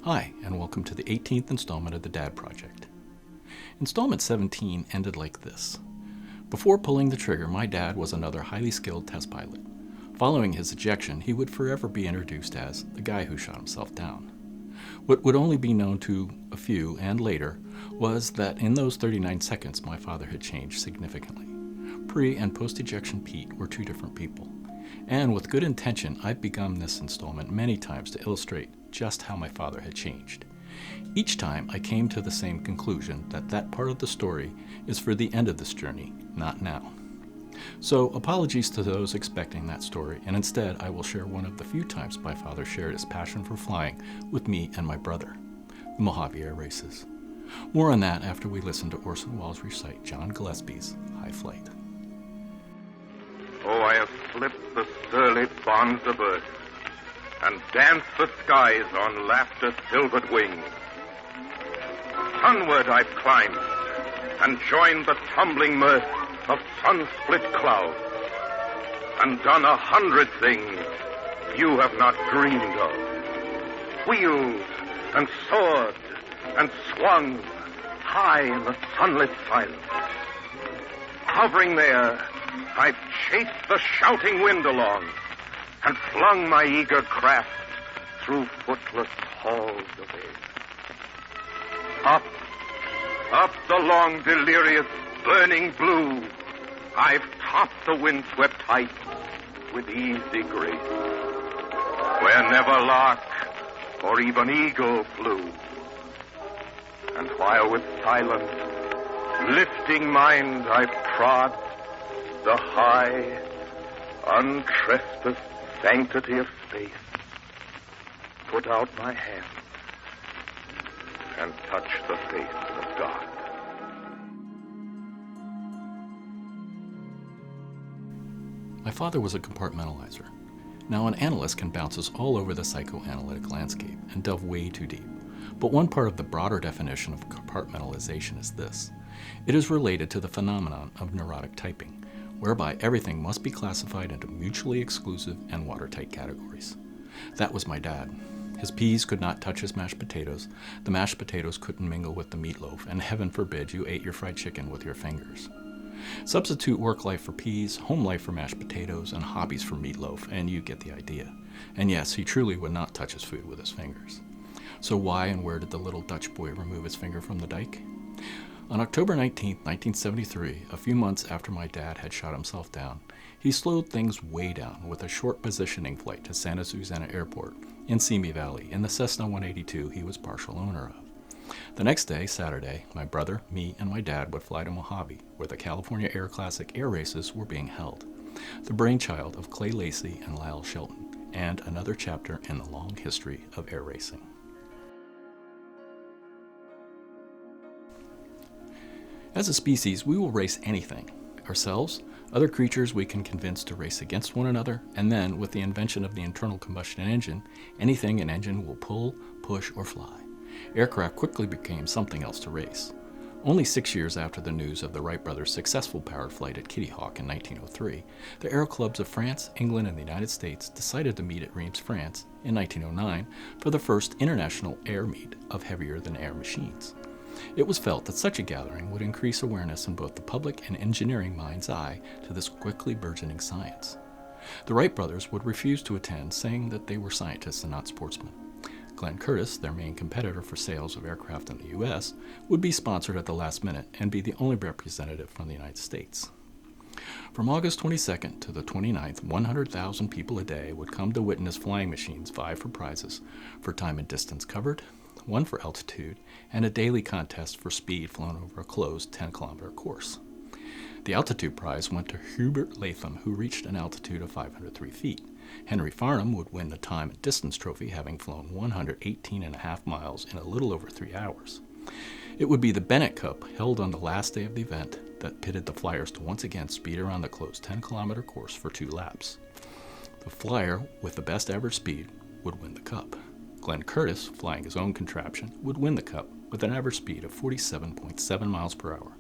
Hi, and welcome to the 18th installment of the Dad Project. Installment 17 ended like this. Before pulling the trigger, my dad was another highly skilled test pilot. Following his ejection, he would forever be introduced as the guy who shot himself down. What would only be known to a few, and later, was that in those 39 seconds my father had changed significantly. Pre- and post-ejection Pete were two different people. And with good intention, I've begun this installment many times to illustrate just how my father had changed. Each time I came to the same conclusion that that part of the story is for the end of this journey, not now. So apologies to those expecting that story, and instead I will share one of the few times my father shared his passion for flying with me and my brother, the Mojave Air Races. More on that after we listen to Orson Welles recite John Gillespie's High Flight. Oh, I have slipped the surly bonds of earth and danced the skies on laughter's silvered wings. Sunward I've climbed and joined the tumbling mirth of sun-split clouds and done 100 things you have not dreamed of. Wheeled and soared and swung high in the sunlit silence. Hovering there, I've chased the shouting wind along and flung my eager craft through footless halls of air. Up the long, delirious, burning blue, I've topped the windswept heights with easy grace, where never lark or even eagle flew. And while with silent, lifting mind I've trod the high, untrespassed sanctity of space, put out my hand and touch the face of God. My father was a compartmentalizer. Now, an analyst can bounce us all over the psychoanalytic landscape and delve way too deep. But one part of the broader definition of compartmentalization is this. It is related to the phenomenon of neurotic typing, whereby everything must be classified into mutually exclusive and watertight categories. That was my dad. His peas could not touch his mashed potatoes, the mashed potatoes couldn't mingle with the meatloaf, and heaven forbid you ate your fried chicken with your fingers. Substitute work life for peas, home life for mashed potatoes, and hobbies for meatloaf, and you get the idea. And yes, he truly would not touch his food with his fingers. So why and where did the little Dutch boy remove his finger from the dike? On October 19, 1973, a few months after my dad had shot himself down, he slowed things way down with a short positioning flight to Santa Susanna Airport in Simi Valley in the Cessna 182 he was partial owner of. The next day, Saturday, my brother, me, and my dad would fly to Mojave, where the California Air Classic Air Races were being held, the brainchild of Clay Lacey and Lyle Shelton, and another chapter in the long history of air racing. As a species, we will race anything. Ourselves, other creatures we can convince to race against one another, and then, with the invention of the internal combustion engine, anything an engine will pull, push, or fly. Aircraft quickly became something else to race. Only 6 years after the news of the Wright brothers' successful powered flight at Kitty Hawk in 1903, the Aero Clubs of France, England, and the United States decided to meet at Reims, France, in 1909 for the first international air meet of heavier-than-air machines. It was felt that such a gathering would increase awareness in both the public and engineering mind's eye to this quickly burgeoning science. The Wright brothers would refuse to attend, saying that they were scientists and not sportsmen. Glenn Curtiss, their main competitor for sales of aircraft in the U.S., would be sponsored at the last minute and be the only representative from the United States. From August 22nd to the 29th, 100,000 people a day would come to witness flying machines vie for prizes for time and distance covered, one for altitude, and a daily contest for speed flown over a closed 10-kilometer course. The altitude prize went to Hubert Latham, who reached an altitude of 503 feet. Henry Farnham would win the time and distance trophy, having flown 118.5 miles in a little over 3 hours. It would be the Bennett Cup, held on the last day of the event, that pitted the flyers to once again speed around the closed 10-kilometer course for 2 laps. The flyer with the best average speed would win the cup. Glenn Curtiss, flying his own contraption, would win the cup with an average speed of 47.7 miles per hour.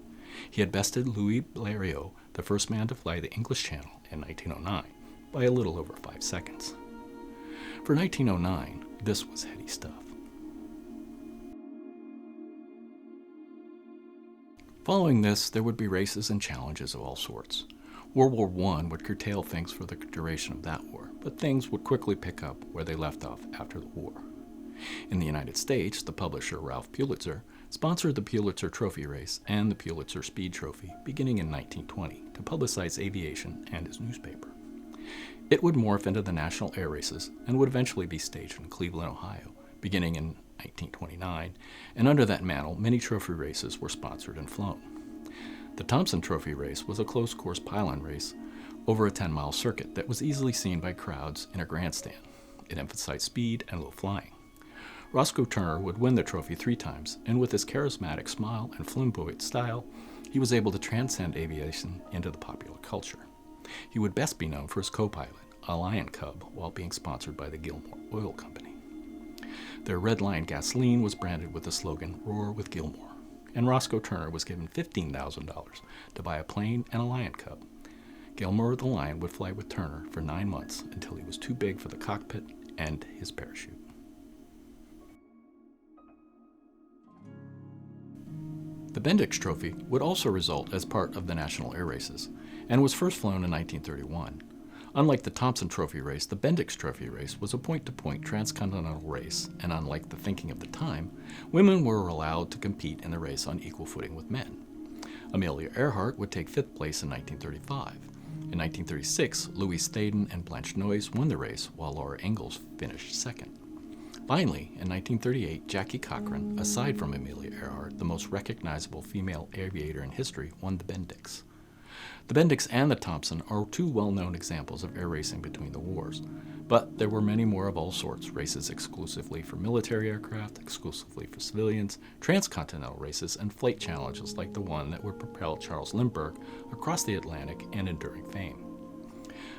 He had bested Louis Blériot, the first man to fly the English Channel in 1909, by a little over 5 seconds. For 1909, this was heady stuff. Following this, there would be races and challenges of all sorts. World War I would curtail things for the duration of that war, but things would quickly pick up where they left off after the war. In the United States, the publisher Ralph Pulitzer sponsored the Pulitzer Trophy Race and the Pulitzer Speed Trophy beginning in 1920 to publicize aviation and his newspaper. It would morph into the National Air Races and would eventually be staged in Cleveland, Ohio, beginning in 1929, and under that mantle, many trophy races were sponsored and flown. The Thompson Trophy Race was a closed-course pylon race over a 10-mile circuit that was easily seen by crowds in a grandstand. It emphasized speed and low flying. Roscoe Turner would win the trophy 3 times, and with his charismatic smile and flamboyant style, he was able to transcend aviation into the popular culture. He would best be known for his co-pilot, a Lion Cub, while being sponsored by the Gilmore Oil Company. Their Red Lion gasoline was branded with the slogan, "Roar with Gilmore," and Roscoe Turner was given $15,000 to buy a plane and a Lion Cub. Gilmore the Lion would fly with Turner for 9 months until he was too big for the cockpit and his parachute. The Bendix Trophy would also result as part of the National Air Races and was first flown in 1931. Unlike the Thompson Trophy Race, the Bendix Trophy Race was a point-to-point transcontinental race, and unlike the thinking of the time, women were allowed to compete in the race on equal footing with men. Amelia Earhart would take 5th place in 1935. In 1936, Louise Thaden and Blanche Noyes won the race, while Laura Ingalls finished 2nd. Finally, in 1938, Jackie Cochran, aside from Amelia Earhart, the most recognizable female aviator in history, won the Bendix. The Bendix and the Thompson are 2 well-known examples of air racing between the wars, but there were many more of all sorts, races exclusively for military aircraft, exclusively for civilians, transcontinental races, and flight challenges like the one that would propel Charles Lindbergh across the Atlantic and enduring fame.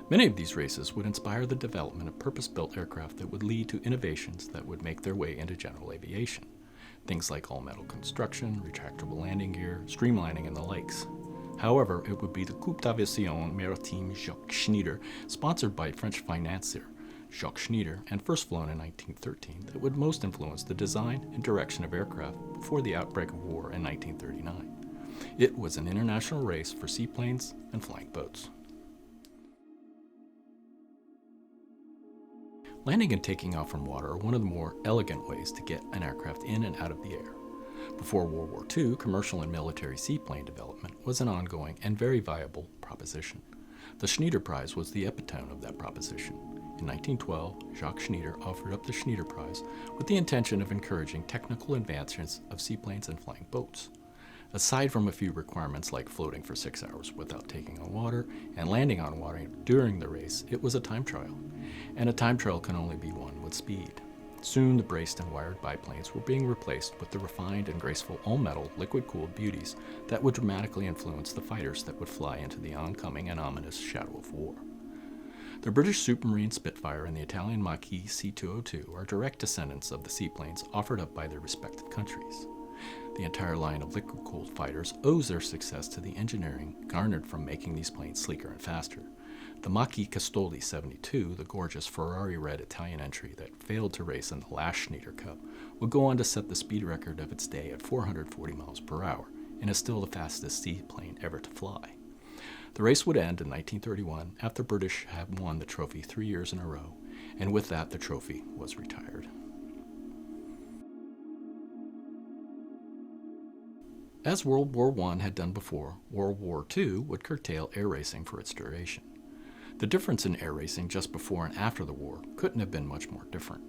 Many of these races would inspire the development of purpose-built aircraft that would lead to innovations that would make their way into general aviation. Things like all-metal construction, retractable landing gear, streamlining, and the likes. However, it would be the Coupe d'Aviation Maritime Jacques Schneider, sponsored by French financier Jacques Schneider and first flown in 1913, that would most influence the design and direction of aircraft before the outbreak of war in 1939. It was an international race for seaplanes and flying boats. Landing and taking off from water are one of the more elegant ways to get an aircraft in and out of the air. Before World War II, commercial and military seaplane development was an ongoing and very viable proposition. The Schneider Prize was the epitome of that proposition. In 1912, Jacques Schneider offered up the Schneider Prize with the intention of encouraging technical advancements of seaplanes and flying boats. Aside from a few requirements like floating for 6 hours without taking on water and landing on water during the race, it was a time trial. And a time trial can only be won with speed. Soon the braced and wired biplanes were being replaced with the refined and graceful all-metal, liquid-cooled beauties that would dramatically influence the fighters that would fly into the oncoming and ominous shadow of war. The British Supermarine Spitfire and the Italian Mach-E C-202 are direct descendants of the seaplanes offered up by their respective countries. The entire line of liquid-cooled fighters owes their success to the engineering garnered from making these planes sleeker and faster. The Mach-E Castoli 72, the gorgeous Ferrari-red Italian entry that failed to race in the last Schneider Cup, would go on to set the speed record of its day at 440 miles per hour and is still the fastest seaplane ever to fly. The race would end in 1931 after British had won the trophy 3 years in a row, and with that the trophy was retired. As World War I had done before, World War II would curtail air racing for its duration. The difference in air racing just before and after the war couldn't have been much more different.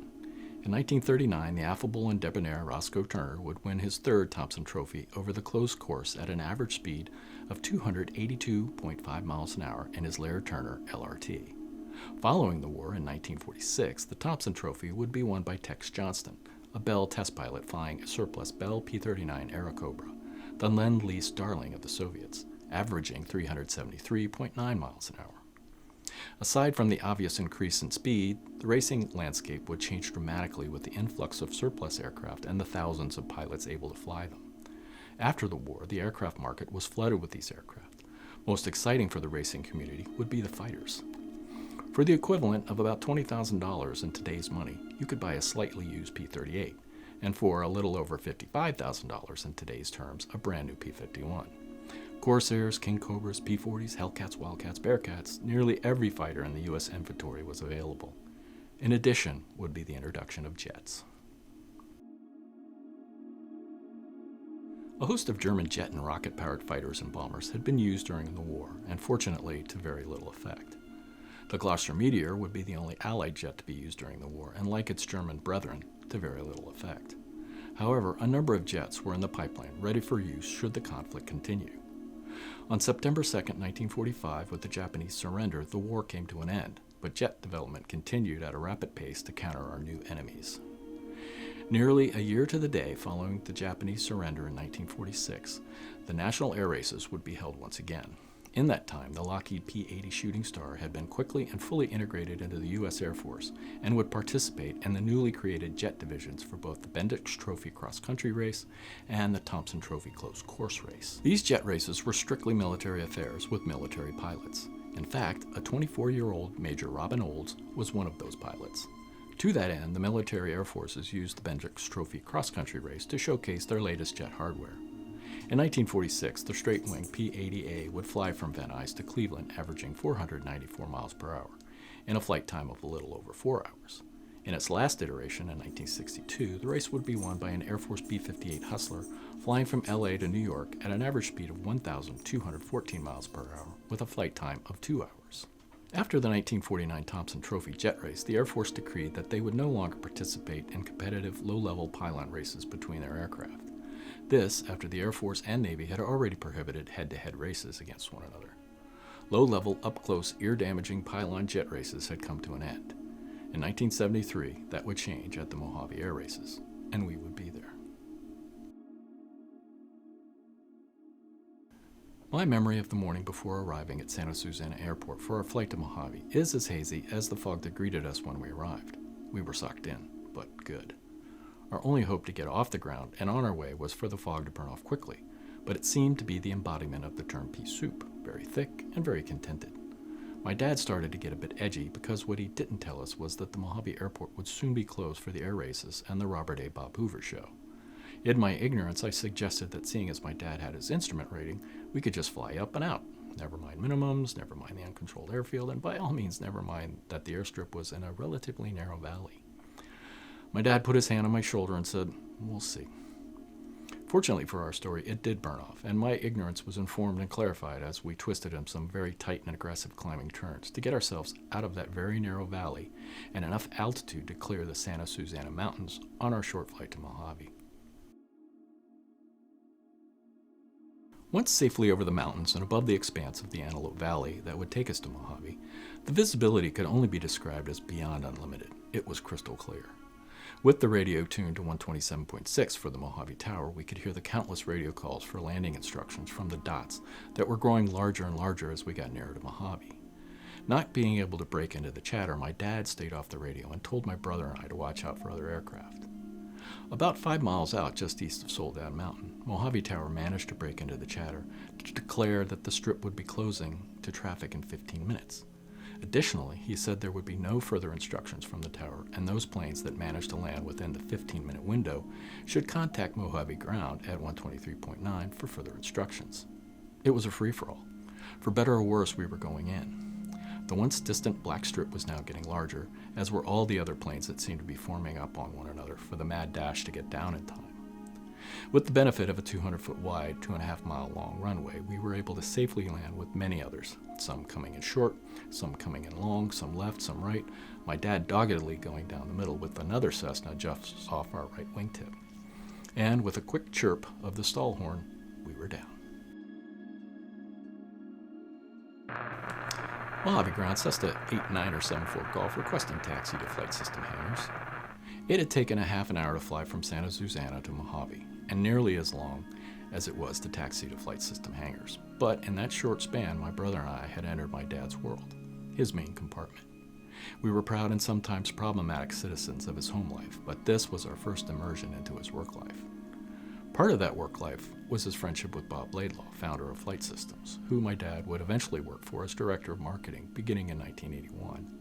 In 1939, the affable and debonair Roscoe Turner would win his 3rd Thompson Trophy over the closed course at an average speed of 282.5 miles an hour in his Laird Turner LRT. Following the war in 1946, the Thompson Trophy would be won by Tex Johnston, a Bell test pilot flying a surplus Bell P-39 Airacobra, the Lend-Lease darling of the Soviets, averaging 373.9 miles an hour. Aside from the obvious increase in speed, the racing landscape would change dramatically with the influx of surplus aircraft and the thousands of pilots able to fly them. After the war, the aircraft market was flooded with these aircraft. Most exciting for the racing community would be the fighters. For the equivalent of about $20,000 in today's money, you could buy a slightly used P-38, and for a little over $55,000 in today's terms, a brand new P-51. Corsairs, King Cobras, P-40s, Hellcats, Wildcats, Bearcats, nearly every fighter in the U.S. inventory was available. In addition would be the introduction of jets. A host of German jet and rocket-powered fighters and bombers had been used during the war, and fortunately to very little effect. The Gloucester Meteor would be the only Allied jet to be used during the war, and like its German brethren, to very little effect. However, a number of jets were in the pipeline, ready for use should the conflict continue. On September 2, 1945, with the Japanese surrender, the war came to an end, but jet development continued at a rapid pace to counter our new enemies. Nearly a year to the day following the Japanese surrender in 1946, the National Air Races would be held once again. In that time, the Lockheed P-80 Shooting Star had been quickly and fully integrated into the U.S. Air Force and would participate in the newly created jet divisions for both the Bendix Trophy cross-country race and the Thompson Trophy closed course race. These jet races were strictly military affairs with military pilots. In fact, a 24-year-old Major Robin Olds was one of those pilots. To that end, the military air forces used the Bendix Trophy cross-country race to showcase their latest jet hardware. In 1946, the straight-wing P-80A would fly from Van Nuys to Cleveland, averaging 494 miles per hour, in a flight time of a little over 4 hours. In its last iteration, in 1962, the race would be won by an Air Force B-58 Hustler flying from LA to New York at an average speed of 1,214 miles per hour with a flight time of 2 hours. After the 1949 Thompson Trophy jet race, the Air Force decreed that they would no longer participate in competitive low-level pylon races between their aircraft. This, after the Air Force and Navy had already prohibited head-to-head races against one another. Low-level, up-close, ear-damaging pylon jet races had come to an end. In 1973, that would change at the Mojave Air Races, and we would be there. My memory of the morning before arriving at Santa Susanna Airport for our flight to Mojave is as hazy as the fog that greeted us when we arrived. We were socked in, but good. Our only hope to get off the ground and on our way was for the fog to burn off quickly, but it seemed to be the embodiment of the term pea soup, very thick and very contented. My dad started to get a bit edgy because what he didn't tell us was that the Mojave Airport would soon be closed for the air races and the Robert A. Bob Hoover show. In my ignorance, I suggested that seeing as my dad had his instrument rating, we could just fly up and out. Never mind minimums, never mind the uncontrolled airfield, and by all means never mind that the airstrip was in a relatively narrow valley. My dad put his hand on my shoulder and said, "We'll see." Fortunately for our story, it did burn off, and my ignorance was informed and clarified as we twisted in some very tight and aggressive climbing turns to get ourselves out of that very narrow valley and enough altitude to clear the Santa Susana Mountains on our short flight to Mojave. Once safely over the mountains and above the expanse of the Antelope Valley that would take us to Mojave, the visibility could only be described as beyond unlimited. It was crystal clear. With the radio tuned to 127.6 for the Mojave Tower, we could hear the countless radio calls for landing instructions from the dots that were growing larger and larger as we got nearer to Mojave. Not being able to break into the chatter, my dad stayed off the radio and told my brother and I to watch out for other aircraft. About 5 miles out, just east of Soledad Mountain, Mojave Tower managed to break into the chatter to declare that the strip would be closing to traffic in 15 minutes. Additionally, he said there would be no further instructions from the tower, and those planes that managed to land within the 15-minute window should contact Mojave ground at 123.9 for further instructions. It was a free-for-all. For better or worse, we were going in. The once distant black strip was now getting larger, as were all the other planes that seemed to be forming up on one another for the mad dash to get down in time. With the benefit of a 200-foot wide, 2.5-mile long runway, we were able to safely land with many others, some coming in short, some coming in long, some left, some right, my dad doggedly going down the middle with another Cessna just off our right wingtip. And with a quick chirp of the stall horn, we were down. Mojave ground, Cessna 89 or 74 Golf requesting taxi to flight system hangars. It had taken a half an hour to fly from Santa Susana to Mojave, and nearly as long as it was to taxi to flight system hangars. But in that short span, my brother and I had entered my dad's world, his main compartment. We were proud and sometimes problematic citizens of his home life, but this was our first immersion into his work life. Part of that work life was his friendship with Bob Laidlaw, founder of Flight Systems, who my dad would eventually work for as director of marketing beginning in 1981.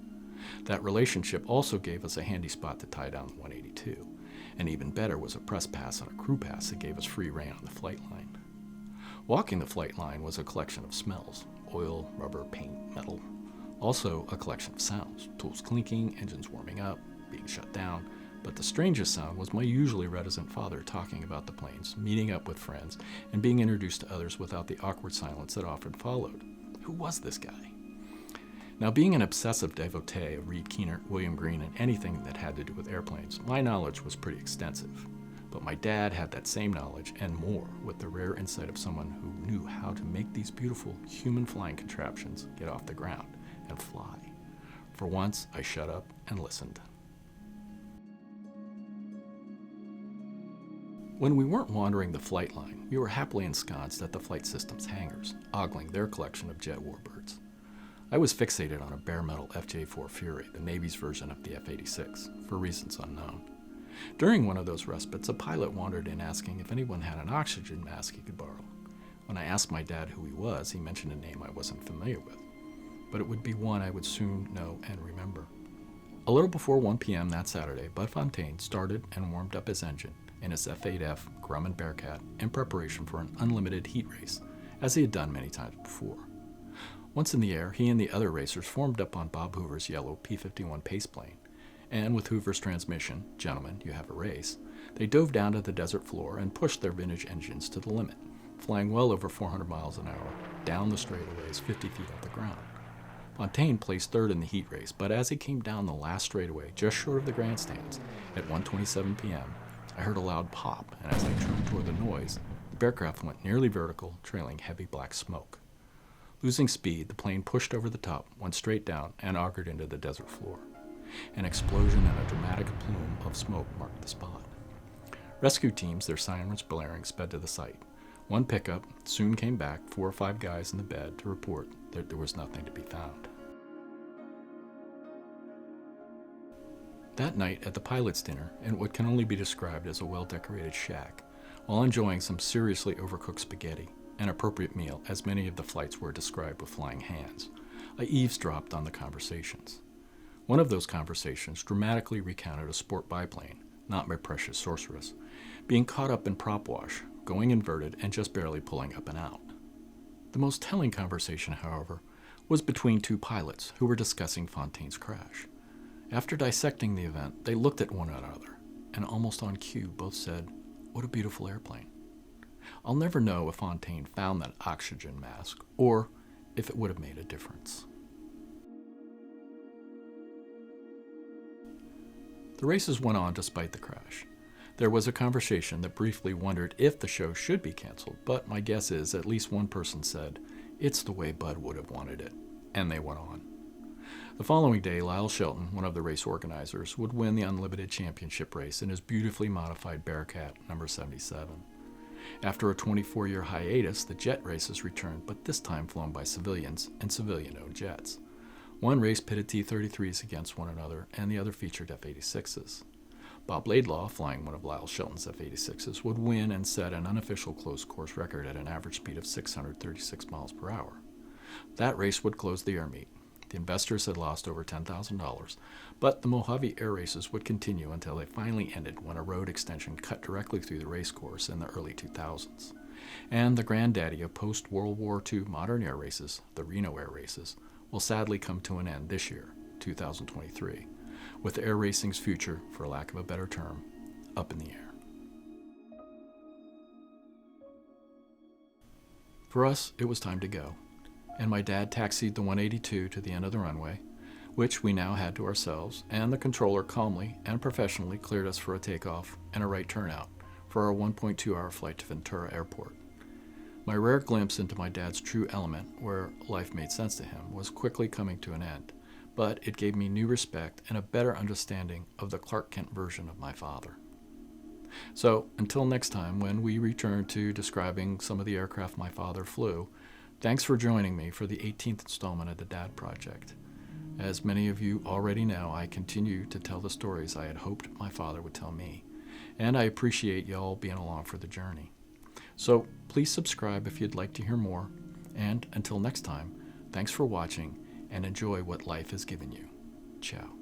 That relationship also gave us a handy spot to tie down the 182, And even better was a press pass and a crew pass that gave us free rein on the flight line. Walking the flight line was a collection of smells: oil, rubber, paint, metal. Also a collection of sounds: tools clinking, engines warming up, being shut down. But the strangest sound was my usually reticent father talking about the planes, meeting up with friends, and being introduced to others without the awkward silence that often followed. Who was this guy? Now, being an obsessive devotee of Reed Keener, William Green, and anything that had to do with airplanes, my knowledge was pretty extensive. But my dad had that same knowledge and more, with the rare insight of someone who knew how to make these beautiful human flying contraptions get off the ground and fly. For once, I shut up and listened. When we weren't wandering the flight line, we were happily ensconced at the flight system's hangars, ogling their collection of jet warbirds. I was fixated on a bare metal FJ-4 Fury, the Navy's version of the F-86, for reasons unknown. During one of those respites, a pilot wandered in asking if anyone had an oxygen mask he could borrow. When I asked my dad who he was, he mentioned a name I wasn't familiar with, but it would be one I would soon know and remember. A little before 1 p.m. that Saturday, Bud Fontaine started and warmed up his engine in his F-8F Grumman Bearcat in preparation for an unlimited heat race, as he had done many times before. Once in the air, he and the other racers formed up on Bob Hoover's yellow P-51 pace plane, and with Hoover's transmission, "Gentlemen, you have a race," they dove down to the desert floor and pushed their vintage engines to the limit, flying well over 400 miles an hour down the straightaways 50 feet off the ground. Fontaine placed third in the heat race, but as he came down the last straightaway, just short of the grandstands, at 1:27 p.m., I heard a loud pop, and as I turned toward the noise, the aircraft went nearly vertical, trailing heavy black smoke. Losing speed, the plane pushed over the top, went straight down, and augured into the desert floor. An explosion and a dramatic plume of smoke marked the spot. Rescue teams, their sirens blaring, sped to the site. One pickup soon came back, 4 or 5 guys in the bed, to report that there was nothing to be found. That night at the pilot's dinner, in what can only be described as a well-decorated shack, while enjoying some seriously overcooked spaghetti, an appropriate meal as many of the flights were described with flying hands, I eavesdropped on the conversations. One of those conversations dramatically recounted a sport biplane, not my precious sorceress, being caught up in prop wash, going inverted and just barely pulling up and out. The most telling conversation, however, was between 2 pilots who were discussing Fontaine's crash. After dissecting the event, they looked at one another, and almost on cue both said, "What a beautiful airplane." I'll never know if Fontaine found that oxygen mask, or if it would have made a difference. The races went on despite the crash. There was a conversation that briefly wondered if the show should be canceled, but my guess is at least one person said, "It's the way Bud would have wanted it," and they went on. The following day, Lyle Shelton, one of the race organizers, would win the Unlimited Championship race in his beautifully modified Bearcat number 77. After a 24-year hiatus, the jet races returned, but this time flown by civilians and civilian-owned jets. One race pitted T-33s against one another, and the other featured F-86s. Bob Laidlaw, flying one of Lyle Shelton's F-86s, would win and set an unofficial closed course record at an average speed of 636 miles per hour. That race would close the air meet. The investors had lost over $10,000, but the Mojave air races would continue until they finally ended when a road extension cut directly through the race course in the early 2000s. And the granddaddy of post-World War II modern air races, the Reno air races, will sadly come to an end this year, 2023, with air racing's future, for lack of a better term, up in the air. For us, it was time to go, and my dad taxied the 182 to the end of the runway, which we now had to ourselves, and the controller calmly and professionally cleared us for a takeoff and a right turnout for our 1.2-hour flight to Ventura Airport. My rare glimpse into my dad's true element, where life made sense to him, was quickly coming to an end, but it gave me new respect and a better understanding of the Clark Kent version of my father. So, until next time, when we return to describing some of the aircraft my father flew, thanks for joining me for the 18th installment of the Dad Project. As many of you already know, I continue to tell the stories I had hoped my father would tell me, and I appreciate y'all being along for the journey. So please subscribe if you'd like to hear more, and until next time, thanks for watching and enjoy what life has given you. Ciao.